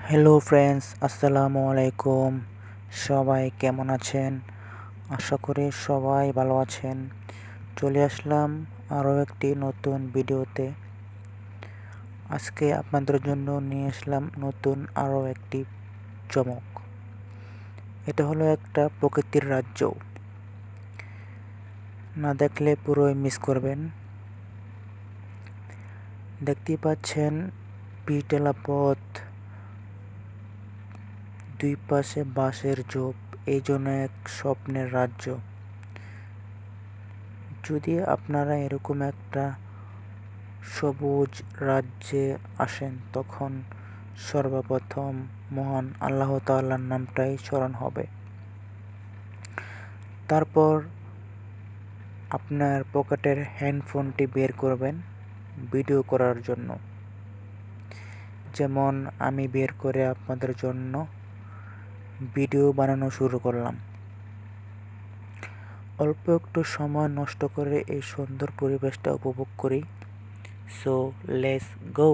Hello friends, আসসালামু আলাইকুম। সবাই কেমন আছেন? আশা করি সবাই ভালো আছেন। চলে আসলাম আরও একটি নতুন ভিডিওতে। আজকে আপনাদের জন্য নিয়ে আসলাম নতুন আরও একটি চমক। এটা হলো একটা প্রকৃতির রাজ্য। না দেখলে পুরোই মিস করবেন। দেখতেই পাচ্ছেন পিচঢালা পথ, দুই পাশে বাঁশের ঝোপ, এই জন্য এক স্বপ্নের রাজ্য। যদি আপনারা এরকম একটা সবুজ রাজ্যে আসেন, তখন সর্বপ্রথম মহান আল্লাহ তাআলার নামটাই স্মরণ হবে। তারপর আপনার পকেটের হ্যান্ডফোনটি বের করবেন ভিডিও করার জন্য। যেমন আমি বের করে আপনাদের জন্য ভিডিও বানানো শুরু করলাম। অল্প একটু সময় নষ্ট করে এই সুন্দর পরিবেশটা উপভোগ করি। So let's go.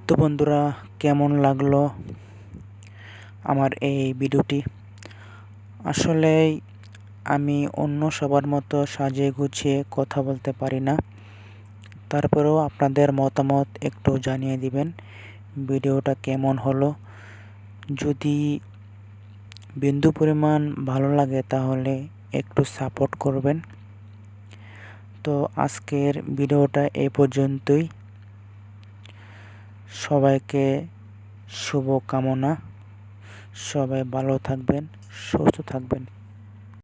তো বন্ধুরা, কেমন লাগলো আমার এই ভিডিওটি? আসলেই আমি অন্য সবার মতো সাজিয়ে গুছিয়ে কথা বলতে পারি না। তারপরেও আপনাদের মতামত একটু জানিয়ে দিবেন ভিডিওটা কেমন হলো। যদি বিন্দু পরিমাণ ভালো লাগে তাহলে একটু সাপোর্ট করবেন। তো আজকের ভিডিওটা এই পর্যন্তই। সবাইকে শুভকামনা। সবাই ভালো থাকবেন, সুস্থ থাকবেন।